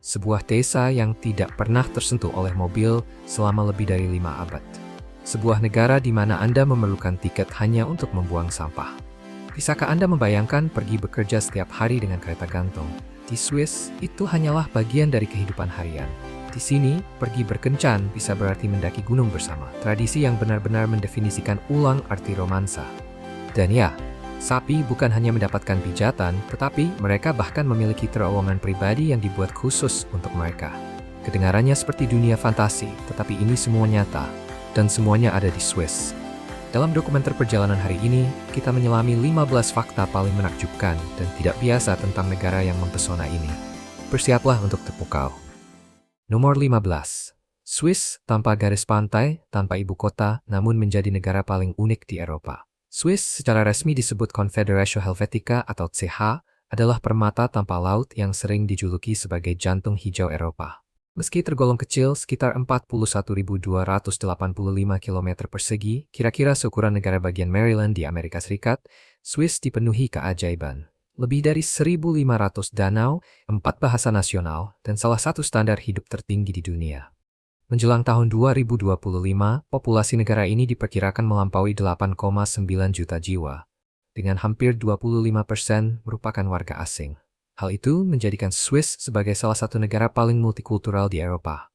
sebuah desa yang tidak pernah tersentuh oleh mobil selama lebih dari 5 abad. Sebuah negara di mana Anda memerlukan tiket hanya untuk membuang sampah. Bisakah Anda membayangkan pergi bekerja setiap hari dengan kereta gantung? Di Swiss, itu hanyalah bagian dari kehidupan harian. Di sini, pergi berkencan bisa berarti mendaki gunung bersama, tradisi yang benar-benar mendefinisikan ulang arti romansa. Dan ya, sapi bukan hanya mendapatkan pijatan, tetapi mereka bahkan memiliki terowongan pribadi yang dibuat khusus untuk mereka. Kedengarannya seperti dunia fantasi, tetapi ini semua nyata, dan semuanya ada di Swiss. Dalam dokumenter perjalanan hari ini, kita menyelami 15 fakta paling menakjubkan dan tidak biasa tentang negara yang mempesona ini. Bersiaplah untuk terpukau. Nomor 15. Swiss tanpa garis pantai, tanpa ibu kota, namun menjadi negara paling unik di Eropa. Swiss secara resmi disebut Confederatio Helvetica atau CH, adalah permata tanpa laut yang sering dijuluki sebagai jantung hijau Eropa. Meski tergolong kecil sekitar 41.285 km persegi, kira-kira seukuran negara bagian Maryland di Amerika Serikat, Swiss dipenuhi keajaiban. Lebih dari 1.500 danau, 4 bahasa nasional, dan salah satu standar hidup tertinggi di dunia. Menjelang tahun 2025, populasi negara ini diperkirakan melampaui 8,9 juta jiwa, dengan hampir 25% merupakan warga asing. Hal itu menjadikan Swiss sebagai salah satu negara paling multikultural di Eropa.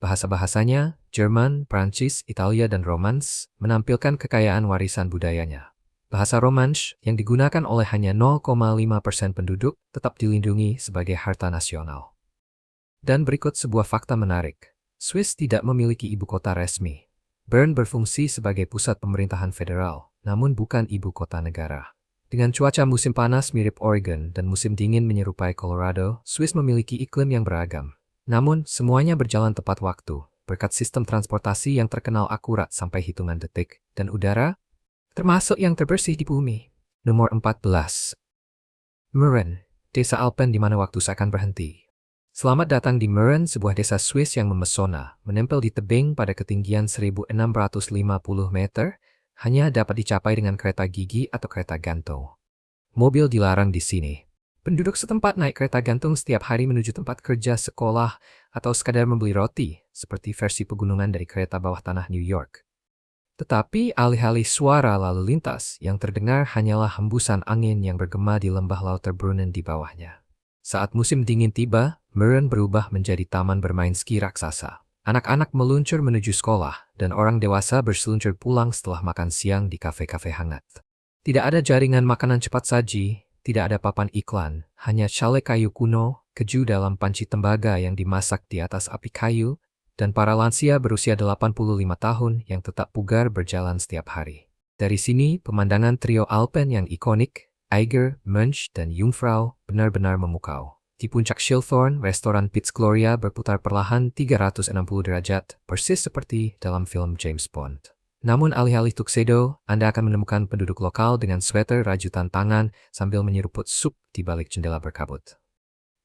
Bahasa-bahasanya, Jerman, Prancis, Italia, dan Romance, menampilkan kekayaan warisan budayanya. Bahasa Romansh yang digunakan oleh hanya 0,5% penduduk tetap dilindungi sebagai harta nasional. Dan berikut sebuah fakta menarik. Swiss tidak memiliki ibu kota resmi. Bern berfungsi sebagai pusat pemerintahan federal, namun bukan ibu kota negara. Dengan cuaca musim panas mirip Oregon dan musim dingin menyerupai Colorado, Swiss memiliki iklim yang beragam. Namun, semuanya berjalan tepat waktu, berkat sistem transportasi yang terkenal akurat sampai hitungan detik, dan udara, termasuk yang terbersih di bumi. Nomor 14. Meren, desa Alpen di mana waktu seakan berhenti. Selamat datang di Meren, sebuah desa Swiss yang memesona, menempel di tebing pada ketinggian 1.650 meter, hanya dapat dicapai dengan kereta gigi atau kereta gantung. Mobil dilarang di sini. Penduduk setempat naik kereta gantung setiap hari menuju tempat kerja, sekolah, atau sekadar membeli roti, seperti versi pegunungan dari kereta bawah tanah New York. Tetapi alih-alih suara lalu lintas, yang terdengar hanyalah hembusan angin yang bergema di lembah Lauterbrunnen di bawahnya. Saat musim dingin tiba, Meren berubah menjadi taman bermain ski raksasa. Anak-anak meluncur menuju sekolah, dan orang dewasa berseluncur pulang setelah makan siang di kafe-kafe hangat. Tidak ada jaringan makanan cepat saji, tidak ada papan iklan, hanya chalet kayu kuno, keju dalam panci tembaga yang dimasak di atas api kayu, dan para lansia berusia 85 tahun yang tetap pugar berjalan setiap hari. Dari sini, pemandangan trio Alpen yang ikonik, Eiger, Mönch, dan Jungfrau benar-benar memukau. Di puncak Schilthorn, restoran Piz Gloria berputar perlahan 360 derajat, persis seperti dalam film James Bond. Namun alih-alih tuxedo, Anda akan menemukan penduduk lokal dengan sweater rajutan tangan sambil menyeruput sup di balik jendela berkabut.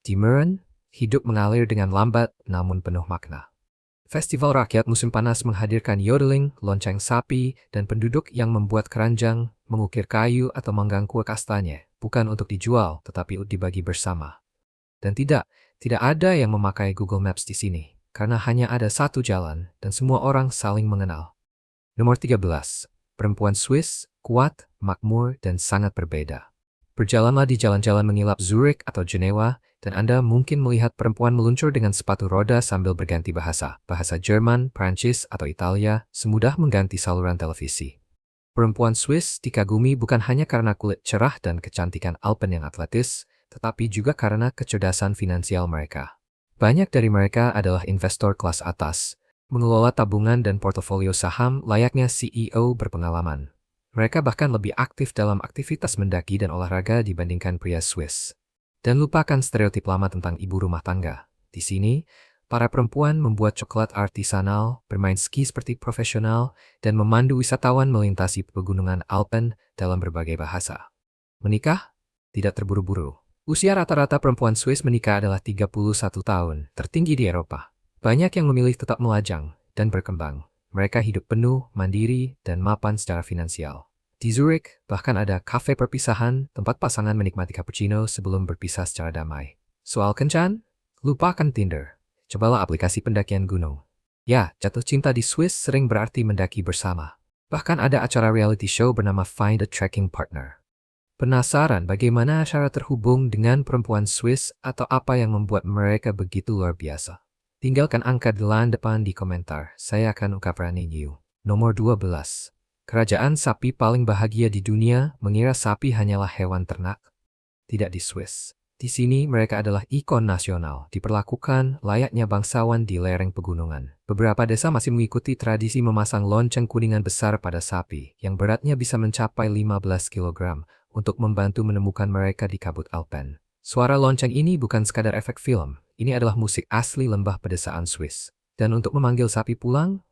Di Meren, hidup mengalir dengan lambat namun penuh makna. Festival rakyat musim panas menghadirkan yodeling, lonceng sapi, dan penduduk yang membuat keranjang, mengukir kayu atau manggang kue kastanya, bukan untuk dijual, tetapi untuk dibagi bersama. Dan tidak ada yang memakai Google Maps di sini, karena hanya ada satu jalan, dan semua orang saling mengenal. Nomor 13. Perempuan Swiss, kuat, makmur, dan sangat berbeda. Berjalanlah di jalan-jalan mengilap Zurich atau Jenewa, dan Anda mungkin melihat perempuan meluncur dengan sepatu roda sambil berganti bahasa Jerman, Prancis, atau Italia, semudah mengganti saluran televisi. Perempuan Swiss dikagumi bukan hanya karena kulit cerah dan kecantikan Alpen yang atletis, tetapi juga karena kecerdasan finansial mereka. Banyak dari mereka adalah investor kelas atas, mengelola tabungan dan portofolio saham layaknya CEO berpengalaman. Mereka bahkan lebih aktif dalam aktivitas mendaki dan olahraga dibandingkan pria Swiss. Dan lupakan stereotip lama tentang ibu rumah tangga. Di sini, para perempuan membuat coklat artisanal, bermain ski seperti profesional, dan memandu wisatawan melintasi pegunungan Alpen dalam berbagai bahasa. Menikah? Tidak terburu-buru. Usia rata-rata perempuan Swiss menikah adalah 31 tahun, tertinggi di Eropa. Banyak yang memilih tetap melajang dan berkembang. Mereka hidup penuh, mandiri, dan mapan secara finansial. Di Zurich, bahkan ada kafe perpisahan, tempat pasangan menikmati cappuccino sebelum berpisah secara damai. Soal kencan? Lupakan Tinder. Cobalah aplikasi pendakian gunung. Ya, jatuh cinta di Swiss sering berarti mendaki bersama. Bahkan ada acara reality show bernama Find a Trekking Partner. Penasaran bagaimana cara terhubung dengan perempuan Swiss atau apa yang membuat mereka begitu luar biasa? Tinggalkan angka 8 di komentar, saya akan ungkapkan ini. Nomor 12. Kerajaan sapi paling bahagia di dunia mengira sapi hanyalah hewan ternak. Tidak di Swiss. Di sini mereka adalah ikon nasional, diperlakukan layaknya bangsawan di lereng pegunungan. Beberapa desa masih mengikuti tradisi memasang lonceng kuningan besar pada sapi, yang beratnya bisa mencapai 15 kg, untuk membantu menemukan mereka di kabut Alpen. Suara lonceng ini bukan sekadar efek film, ini adalah musik asli lembah pedesaan Swiss. Dan untuk memanggil sapi pulang,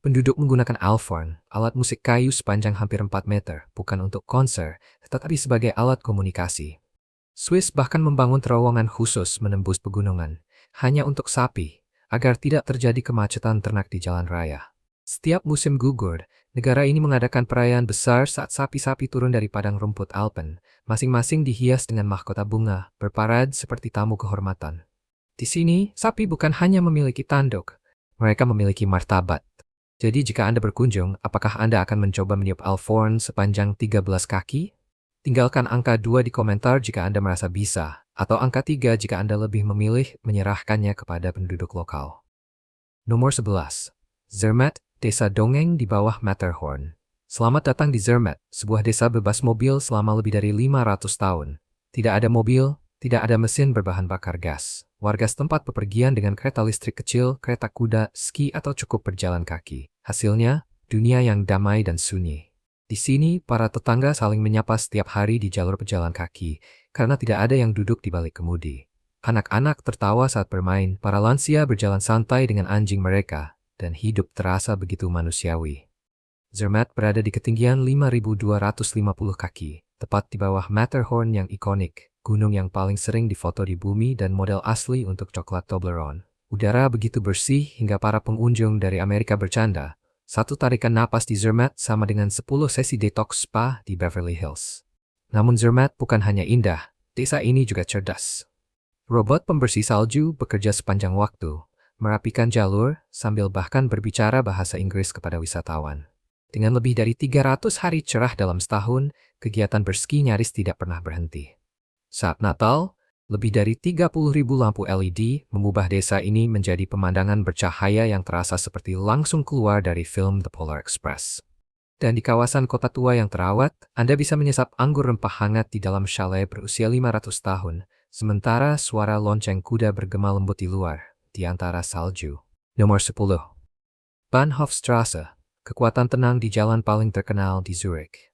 penduduk menggunakan Alphorn, alat musik kayu sepanjang hampir 4 meter, bukan untuk konser, tetapi sebagai alat komunikasi. Swiss bahkan membangun terowongan khusus menembus pegunungan, hanya untuk sapi, agar tidak terjadi kemacetan ternak di jalan raya. Setiap musim gugur, negara ini mengadakan perayaan besar saat sapi-sapi turun dari padang rumput Alpen, masing-masing dihias dengan mahkota bunga, berparad seperti tamu kehormatan. Di sini, sapi bukan hanya memiliki tanduk, mereka memiliki martabat. Jadi jika Anda berkunjung, apakah Anda akan mencoba meniup Alphorn sepanjang 13 kaki? Tinggalkan angka 2 di komentar jika Anda merasa bisa, atau angka 3 jika Anda lebih memilih menyerahkannya kepada penduduk lokal. Nomor 11. Zermatt, desa dongeng di bawah Matterhorn. Selamat datang di Zermatt, sebuah desa bebas mobil selama lebih dari 500 tahun. Tidak ada mobil, tidak ada mesin berbahan bakar gas. Warga setempat bepergian dengan kereta listrik kecil, kereta kuda, ski atau cukup berjalan kaki. Hasilnya, dunia yang damai dan sunyi. Di sini, para tetangga saling menyapa setiap hari di jalur pejalan kaki, karena tidak ada yang duduk di balik kemudi. Anak-anak tertawa saat bermain, para lansia berjalan santai dengan anjing mereka, dan hidup terasa begitu manusiawi. Zermatt berada di ketinggian 5.250 kaki, tepat di bawah Matterhorn yang ikonik, gunung yang paling sering difoto di bumi dan model asli untuk coklat Toblerone. Udara begitu bersih hingga para pengunjung dari Amerika bercanda, satu tarikan napas di Zermatt sama dengan 10 sesi detox spa di Beverly Hills. Namun Zermatt bukan hanya indah, desa ini juga cerdas. Robot pembersih salju bekerja sepanjang waktu, merapikan jalur sambil bahkan berbicara bahasa Inggris kepada wisatawan. Dengan lebih dari 300 hari cerah dalam setahun, kegiatan berski nyaris tidak pernah berhenti. Saat Natal, lebih dari 30.000 lampu LED mengubah desa ini menjadi pemandangan bercahaya yang terasa seperti langsung keluar dari film The Polar Express. Dan di kawasan kota tua yang terawat, Anda bisa menyesap anggur rempah hangat di dalam chalet berusia 500 tahun, sementara suara lonceng kuda bergema lembut di luar, di antara salju. Nomor 10. Bahnhofstrasse, kekuatan tenang di jalan paling terkenal di Zurich.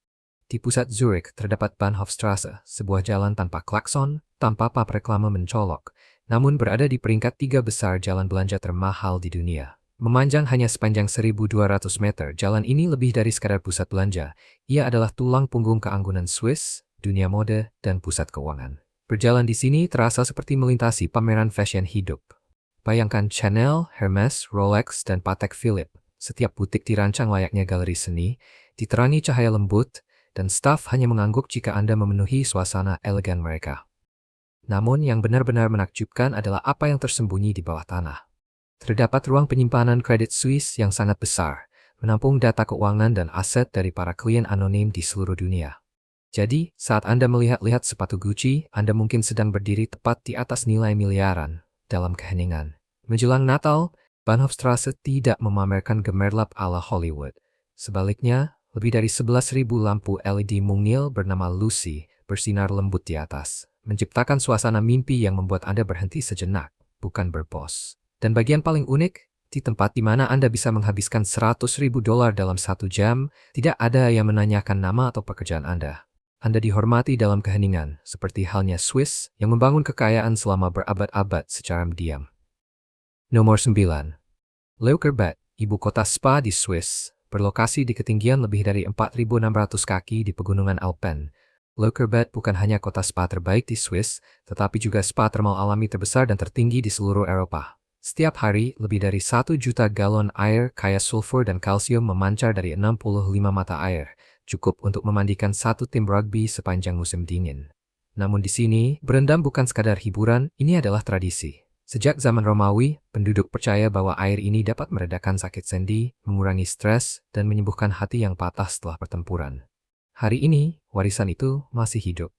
Di pusat Zurich terdapat Bahnhofstrasse, sebuah jalan tanpa klakson, tanpa papan reklame mencolok, namun berada di peringkat 3 besar jalan belanja termahal di dunia. Memanjang hanya sepanjang 1.200 meter, jalan ini lebih dari sekadar pusat belanja. Ia adalah tulang punggung keanggunan Swiss, dunia mode, dan pusat keuangan. Berjalan di sini terasa seperti melintasi pameran fashion hidup. Bayangkan Chanel, Hermes, Rolex, dan Patek Philippe. Setiap butik dirancang layaknya galeri seni, diterangi cahaya lembut, dan staf hanya mengangguk jika Anda memenuhi suasana elegan mereka. Namun yang benar-benar menakjubkan adalah apa yang tersembunyi di bawah tanah. Terdapat ruang penyimpanan kredit Swiss yang sangat besar, menampung data keuangan dan aset dari para klien anonim di seluruh dunia. Jadi, saat Anda melihat-lihat sepatu Gucci, Anda mungkin sedang berdiri tepat di atas nilai miliaran dalam keheningan. Menjelang Natal, Bahnhofstrasse tidak memamerkan gemerlap ala Hollywood. Sebaliknya, lebih dari 11.000 lampu LED mungil bernama Lucy bersinar lembut di atas, menciptakan suasana mimpi yang membuat Anda berhenti sejenak, bukan berpos. Dan bagian paling unik, di tempat di mana Anda bisa menghabiskan $100.000 dalam 1 jam, tidak ada yang menanyakan nama atau pekerjaan Anda. Anda dihormati dalam keheningan, seperti halnya Swiss yang membangun kekayaan selama berabad-abad secara diam. Nomor 9. Leukerbad, ibu kota spa di Swiss, berlokasi di ketinggian lebih dari 4.600 kaki di pegunungan Alpen. Leukerbad bukan hanya kota spa terbaik di Swiss, tetapi juga spa termal alami terbesar dan tertinggi di seluruh Eropa. Setiap hari, lebih dari 1 juta galon air kaya sulfur dan kalsium memancar dari 65 mata air, cukup untuk memandikan 1 tim rugby sepanjang musim dingin. Namun di sini, berendam bukan sekadar hiburan, ini adalah tradisi. Sejak zaman Romawi, penduduk percaya bahwa air ini dapat meredakan sakit sendi, mengurangi stres, dan menyembuhkan hati yang patah setelah pertempuran. Hari ini, warisan itu masih hidup.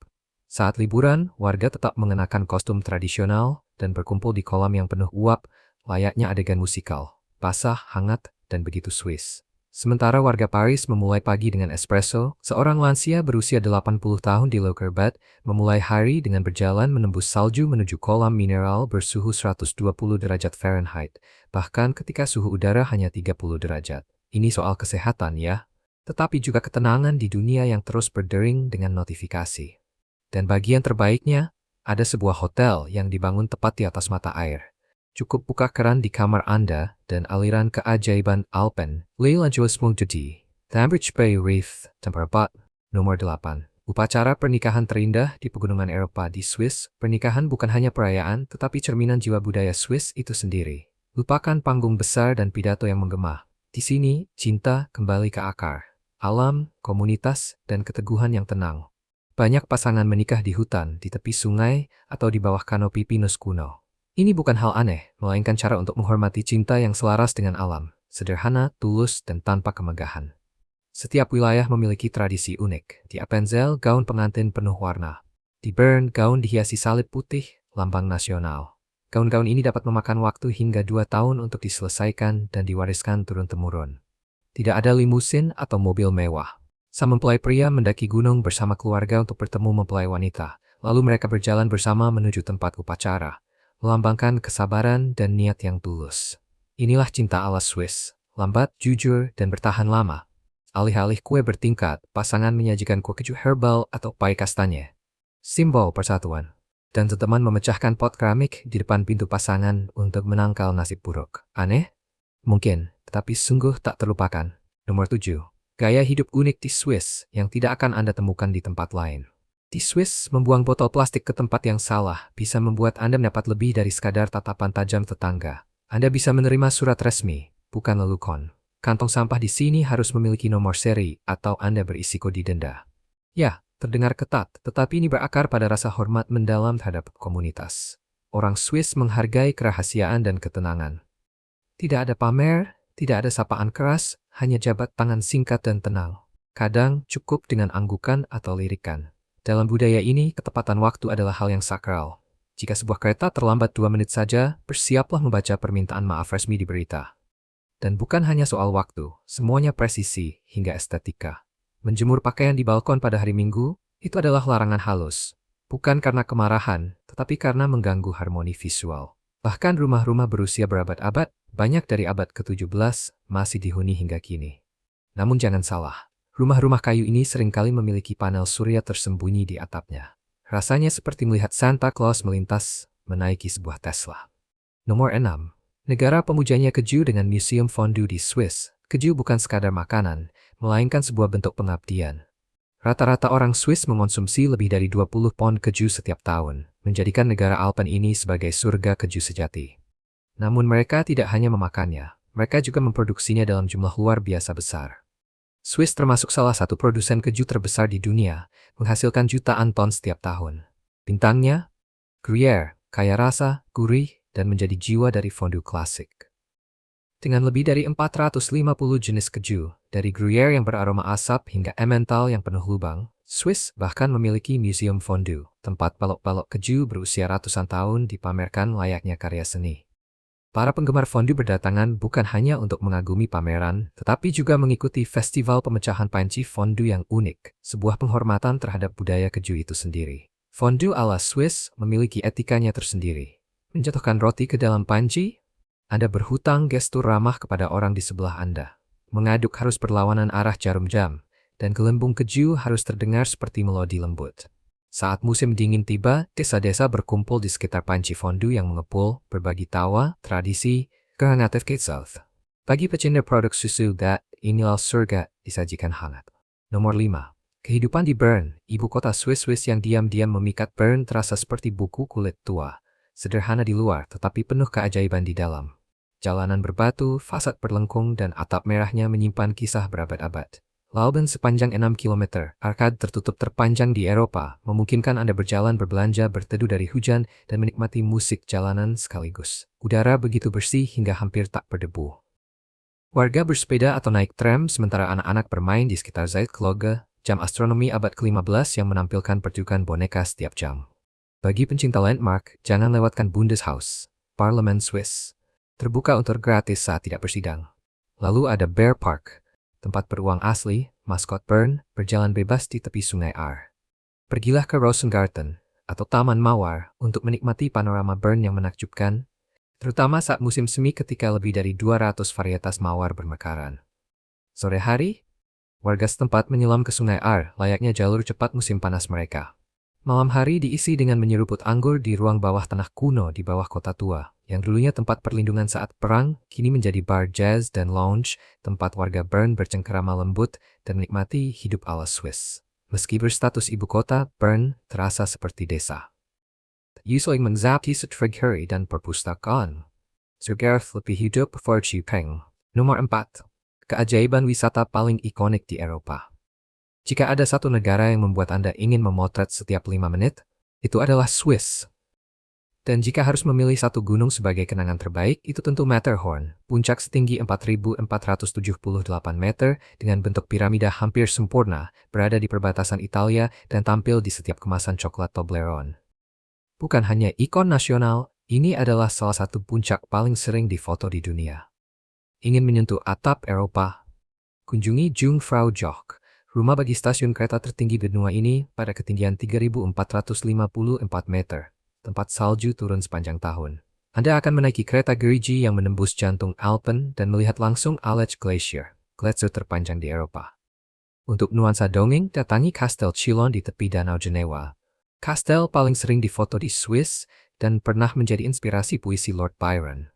Saat liburan, warga tetap mengenakan kostum tradisional dan berkumpul di kolam yang penuh uap, layaknya adegan musikal, basah, hangat, dan begitu Swiss. Sementara warga Paris memulai pagi dengan espresso, seorang lansia berusia 80 tahun di Leukerbad memulai hari dengan berjalan menembus salju menuju kolam mineral bersuhu 120 derajat Fahrenheit, bahkan ketika suhu udara hanya 30 derajat. Ini soal kesehatan ya, tetapi juga ketenangan di dunia yang terus berdering dengan notifikasi. Dan bagian terbaiknya, ada sebuah hotel yang dibangun tepat di atas mata air. Cukup buka keran di kamar Anda dan aliran keajaiban Alpen, Leila Joasmung Jadi, Tambridge Bay Reef, tempat nomor 8. Upacara pernikahan terindah di pegunungan Eropa di Swiss. Pernikahan bukan hanya perayaan, tetapi cerminan jiwa budaya Swiss itu sendiri. Lupakan panggung besar dan pidato yang menggema. Di sini, cinta kembali ke akar. Alam, komunitas, dan keteguhan yang tenang. Banyak pasangan menikah di hutan, di tepi sungai, atau di bawah kanopi pinus kuno. Ini bukan hal aneh, melainkan cara untuk menghormati cinta yang selaras dengan alam, sederhana, tulus, dan tanpa kemegahan. Setiap wilayah memiliki tradisi unik. Di Appenzell, gaun pengantin penuh warna. Di Bern, gaun dihiasi salib putih, lambang nasional. Gaun-gaun ini dapat memakan waktu hingga 2 tahun untuk diselesaikan dan diwariskan turun-temurun. Tidak ada limusin atau mobil mewah. Sang mempelai pria mendaki gunung bersama keluarga untuk bertemu mempelai wanita, lalu mereka berjalan bersama menuju tempat upacara, melambangkan kesabaran dan niat yang tulus. Inilah cinta ala Swiss, lambat, jujur, dan bertahan lama. Alih-alih kue bertingkat, pasangan menyajikan kue keju herbal atau pai kastanya. Simbol persatuan. Dan teman memecahkan pot keramik di depan pintu pasangan untuk menangkal nasib buruk. Aneh? Mungkin, tetapi sungguh tak terlupakan. Nomor 7. Gaya hidup unik di Swiss yang tidak akan Anda temukan di tempat lain. Di Swiss, membuang botol plastik ke tempat yang salah bisa membuat Anda mendapat lebih dari sekadar tatapan tajam tetangga. Anda bisa menerima surat resmi, bukan lelukon. Kantong sampah di sini harus memiliki nomor seri atau Anda berisiko didenda. Ya, terdengar ketat, tetapi ini berakar pada rasa hormat mendalam terhadap komunitas. Orang Swiss menghargai kerahasiaan dan ketenangan. Tidak ada pamer, tidak ada sapaan keras, hanya jabat tangan singkat dan tenang. Kadang cukup dengan anggukan atau lirikan. Dalam budaya ini, ketepatan waktu adalah hal yang sakral. Jika sebuah kereta terlambat 2 menit saja, bersiaplah membaca permintaan maaf resmi di berita. Dan bukan hanya soal waktu, semuanya presisi hingga estetika. Menjemur pakaian di balkon pada hari Minggu, itu adalah larangan halus. Bukan karena kemarahan, tetapi karena mengganggu harmoni visual. Bahkan rumah-rumah berusia berabad-abad, banyak dari abad ke-17, masih dihuni hingga kini. Namun jangan salah. Rumah-rumah kayu ini seringkali memiliki panel surya tersembunyi di atapnya. Rasanya seperti melihat Santa Claus melintas, menaiki sebuah Tesla. Nomor 6. Negara pemujanya keju dengan Museum Fondue di Swiss. Keju bukan sekadar makanan, melainkan sebuah bentuk pengabdian. Rata-rata orang Swiss mengonsumsi lebih dari 20 pon keju setiap tahun, menjadikan negara Alpen ini sebagai surga keju sejati. Namun mereka tidak hanya memakannya, mereka juga memproduksinya dalam jumlah luar biasa besar. Swiss termasuk salah satu produsen keju terbesar di dunia, menghasilkan jutaan ton setiap tahun. Bintangnya, Gruyère, kaya rasa, gurih, dan menjadi jiwa dari fondue klasik. Dengan lebih dari 450 jenis keju, dari Gruyère yang beraroma asap hingga Emmental yang penuh lubang, Swiss bahkan memiliki museum fondue, tempat balok-balok keju berusia ratusan tahun dipamerkan layaknya karya seni. Para penggemar fondue berdatangan bukan hanya untuk mengagumi pameran, tetapi juga mengikuti festival pemecahan panci fondue yang unik, sebuah penghormatan terhadap budaya keju itu sendiri. Fondue ala Swiss memiliki etikanya tersendiri. Menjatuhkan roti ke dalam panci, Anda berhutang gestur ramah kepada orang di sebelah Anda. Mengaduk harus berlawanan arah jarum jam, dan gelembung keju harus terdengar seperti melodi lembut. Saat musim dingin tiba, desa-desa berkumpul di sekitar panci fondue yang mengepul, berbagi tawa, tradisi, kehangatan South. Bagi pecinta produk susu, inilah surga disajikan hangat. Nomor 5. Kehidupan di Bern, ibu kota Swiss yang diam-diam memikat. Bern terasa seperti buku kulit tua. Sederhana di luar, tetapi penuh keajaiban di dalam. Jalanan berbatu, fasad berlengkung, dan atap merahnya menyimpan kisah berabad-abad. Lauben sepanjang 6 km, arkad tertutup terpanjang di Eropa, memungkinkan Anda berjalan berbelanja berteduh dari hujan dan menikmati musik jalanan sekaligus. Udara begitu bersih hingga hampir tak berdebu. Warga bersepeda atau naik tram sementara anak-anak bermain di sekitar Zeitkloge, jam astronomi abad ke-15 yang menampilkan pertunjukan boneka setiap jam. Bagi pencinta landmark, jangan lewatkan Bundeshaus, Parlemen Swiss. Terbuka untuk gratis saat tidak bersidang. Lalu ada Bear Park, tempat beruang asli, maskot Bern, berjalan bebas di tepi sungai Ahr. Pergilah ke Rosengarten, atau Taman Mawar, untuk menikmati panorama Bern yang menakjubkan, terutama saat musim semi ketika lebih dari 200 varietas mawar bermekaran. Sore hari, warga setempat menyelam ke sungai Ahr, layaknya jalur cepat musim panas mereka. Malam hari diisi dengan menyeruput anggur di ruang bawah tanah kuno di bawah kota tua, yang dulunya tempat perlindungan saat perang, kini menjadi bar jazz dan lounge, tempat warga Bern bercengkerama lembut dan menikmati hidup ala Swiss. Meski berstatus ibu kota, Bern terasa seperti desa. Usai mengzapi Setregheri dan perpustakaan. Sejarah lebih hidup Fortupeng. Nomor 4. Keajaiban wisata paling ikonik di Eropa. Jika ada satu negara yang membuat Anda ingin memotret setiap 5 menit, itu adalah Swiss. Dan jika harus memilih satu gunung sebagai kenangan terbaik, itu tentu Matterhorn, puncak setinggi 4.478 meter dengan bentuk piramida hampir sempurna, berada di perbatasan Italia dan tampil di setiap kemasan coklat Toblerone. Bukan hanya ikon nasional, ini adalah salah satu puncak paling sering difoto di dunia. Ingin menyentuh atap Eropa? Kunjungi Jungfrau Joch, rumah bagi stasiun kereta tertinggi benua ini pada ketinggian 3.454 meter. Tempat salju turun sepanjang tahun. Anda akan menaiki kereta gerigi yang menembus jantung Alpen dan melihat langsung Aletsch Glacier, gletser terpanjang di Eropa. Untuk nuansa dongeng, datangi Kastel Chillon di tepi Danau Jenewa. Kastel paling sering difoto di Swiss dan pernah menjadi inspirasi puisi Lord Byron.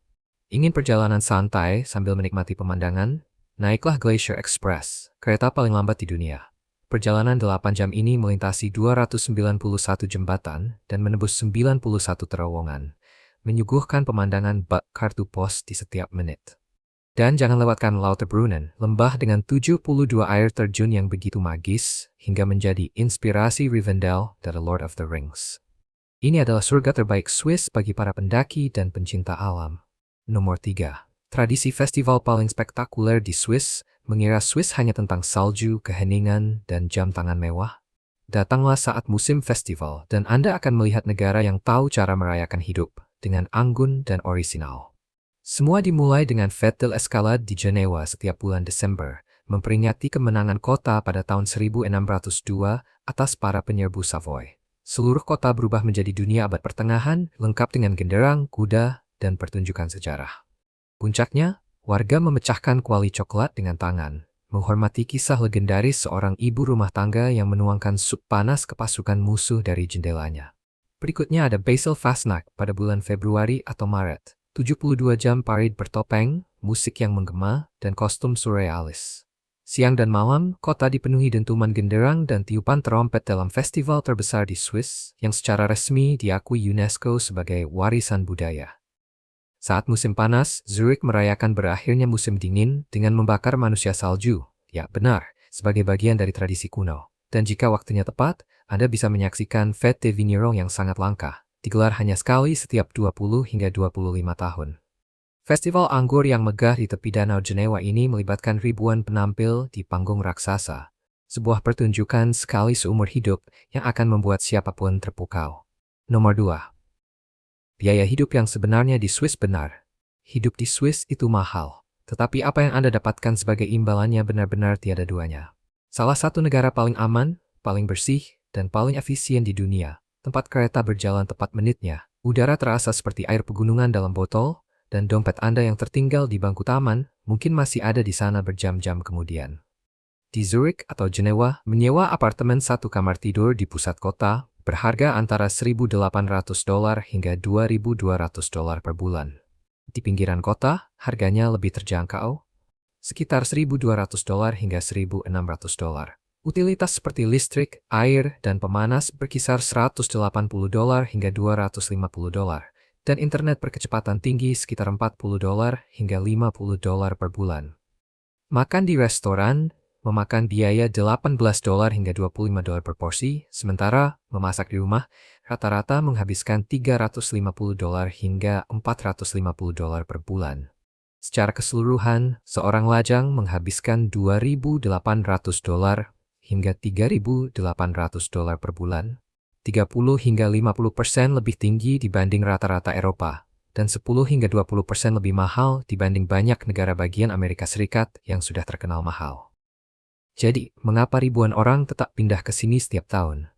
Ingin perjalanan santai sambil menikmati pemandangan? Naiklah Glacier Express, kereta paling lambat di dunia. Perjalanan 8 jam ini melintasi 291 jembatan dan menembus 91 terowongan, menyuguhkan pemandangan bak kartu pos di setiap menit. Dan jangan lewatkan Lauterbrunnen, lembah dengan 72 air terjun yang begitu magis, hingga menjadi inspirasi Rivendell dari Lord of the Rings. Ini adalah surga terbaik Swiss bagi para pendaki dan pencinta alam. Nomor 3. Tradisi festival paling spektakuler di Swiss. Mengira Swiss hanya tentang salju, keheningan, dan jam tangan mewah? Datanglah saat musim festival dan Anda akan melihat negara yang tahu cara merayakan hidup dengan anggun dan orisinal. Semua dimulai dengan Fête de l'Escalade di Jenewa setiap bulan Desember, memperingati kemenangan kota pada tahun 1602 atas para penyerbu Savoy. Seluruh kota berubah menjadi dunia abad pertengahan, lengkap dengan genderang, kuda, dan pertunjukan sejarah. Puncaknya, warga memecahkan kuali coklat dengan tangan, menghormati kisah legendaris seorang ibu rumah tangga yang menuangkan sup panas ke pasukan musuh dari jendelanya. Berikutnya ada Basel Fastnacht pada bulan Februari atau Maret. 72 jam parade bertopeng, musik yang menggema, dan kostum surrealis. Siang dan malam, kota dipenuhi dentuman genderang dan tiupan trompet dalam festival terbesar di Swiss yang secara resmi diakui UNESCO sebagai warisan budaya. Saat musim panas, Zurich merayakan berakhirnya musim dingin dengan membakar manusia salju. Ya, benar, sebagai bagian dari tradisi kuno. Dan jika waktunya tepat, Anda bisa menyaksikan Fête de Vigneron yang sangat langka, digelar hanya sekali setiap 20 hingga 25 tahun. Festival anggur yang megah di tepi Danau Jenewa ini melibatkan ribuan penampil di panggung raksasa, sebuah pertunjukan sekali seumur hidup yang akan membuat siapapun terpukau. Nomor 2. Biaya hidup yang sebenarnya di Swiss benar. Hidup di Swiss itu mahal, tetapi apa yang Anda dapatkan sebagai imbalannya benar-benar tiada duanya. Salah satu negara paling aman, paling bersih, dan paling efisien di dunia. Tempat kereta berjalan tepat menitnya, udara terasa seperti air pegunungan dalam botol, dan dompet Anda yang tertinggal di bangku taman mungkin masih ada di sana berjam-jam kemudian. Di Zurich atau Jenewa, menyewa apartemen satu kamar tidur di pusat kota berharga antara $1.800 hingga $2.200 per bulan. Di pinggiran kota, harganya lebih terjangkau, sekitar $1.200 hingga $1.600. Utilitas seperti listrik, air, dan pemanas berkisar $180 hingga $250, dan internet berkecepatan tinggi sekitar $40 hingga $50 per bulan. Makan di restoran, memakan biaya $18 hingga $25 per porsi, sementara memasak di rumah rata-rata menghabiskan $350 hingga $450 per bulan. Secara keseluruhan, seorang lajang menghabiskan $2.800 hingga $3.800 per bulan, 30 hingga 50% lebih tinggi dibanding rata-rata Eropa, dan 10 hingga 20% lebih mahal dibanding banyak negara bagian Amerika Serikat yang sudah terkenal mahal. Jadi, mengapa ribuan orang tetap pindah ke sini setiap tahun?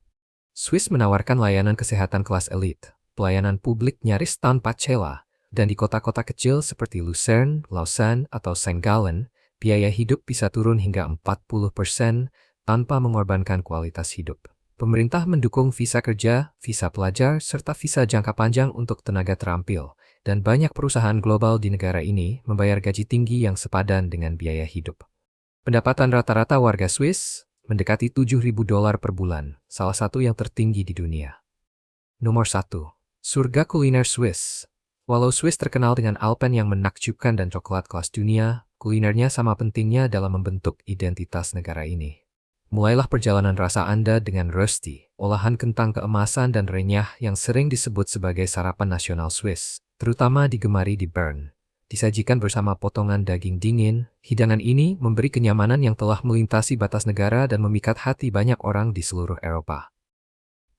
Swiss menawarkan layanan kesehatan kelas elit, pelayanan publik nyaris tanpa celah, dan di kota-kota kecil seperti Lucerne, Lausanne, atau St. Gallen, biaya hidup bisa turun hingga 40% tanpa mengorbankan kualitas hidup. Pemerintah mendukung visa kerja, visa pelajar, serta visa jangka panjang untuk tenaga terampil, dan banyak perusahaan global di negara ini membayar gaji tinggi yang sepadan dengan biaya hidup. Pendapatan rata-rata warga Swiss mendekati $7.000 per bulan, salah satu yang tertinggi di dunia. Nomor 1. Surga kuliner Swiss. Walau Swiss terkenal dengan Alpen yang menakjubkan dan coklat kelas dunia, kulinernya sama pentingnya dalam membentuk identitas negara ini. Mulailah perjalanan rasa Anda dengan Rösti, olahan kentang keemasan dan renyah yang sering disebut sebagai sarapan nasional Swiss, terutama digemari di Bern. Disajikan bersama potongan daging dingin, hidangan ini memberi kenyamanan yang telah melintasi batas negara dan memikat hati banyak orang di seluruh Eropa.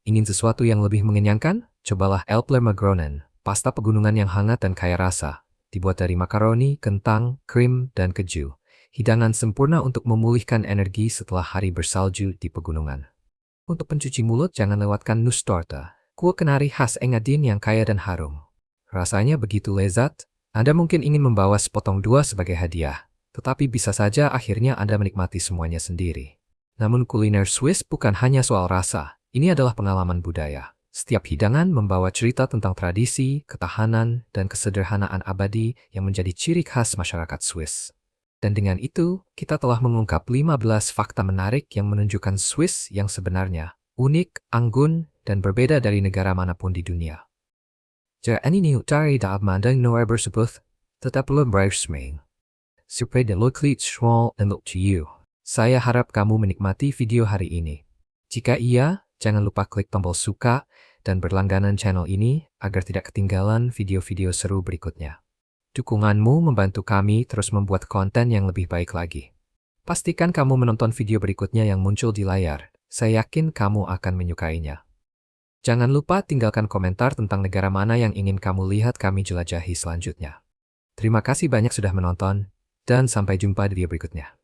Ingin sesuatu yang lebih mengenyangkan? Cobalah Älplermagronen, pasta pegunungan yang hangat dan kaya rasa, dibuat dari makaroni, kentang, krim, dan keju. Hidangan sempurna untuk memulihkan energi setelah hari bersalju di pegunungan. Untuk pencuci mulut, jangan lewatkan Nusstorte, kue kenari khas Engadin yang kaya dan harum. Rasanya begitu lezat, Anda mungkin ingin membawa sepotong dua sebagai hadiah, tetapi bisa saja akhirnya Anda menikmati semuanya sendiri. Namun kuliner Swiss bukan hanya soal rasa, ini adalah pengalaman budaya. Setiap hidangan membawa cerita tentang tradisi, ketahanan, dan kesederhanaan abadi yang menjadi ciri khas masyarakat Swiss. Dan dengan itu, kita telah mengungkap 15 fakta menarik yang menunjukkan Swiss yang sebenarnya, unik, anggun, dan berbeda dari negara manapun di dunia. Jika ini utari dapat mandang Noer bersebut, tetap belum bersmeng. Supaya de loklit schwal and look to you. Saya harap kamu menikmati video hari ini. Jika iya, jangan lupa klik tombol suka dan berlangganan channel ini agar tidak ketinggalan video-video seru berikutnya. Dukunganmu membantu kami terus membuat konten yang lebih baik lagi. Pastikan kamu menonton video berikutnya yang muncul di layar. Saya yakin kamu akan menyukainya. Jangan lupa tinggalkan komentar tentang negara mana yang ingin kamu lihat kami jelajahi selanjutnya. Terima kasih banyak sudah menonton, dan sampai jumpa di video berikutnya.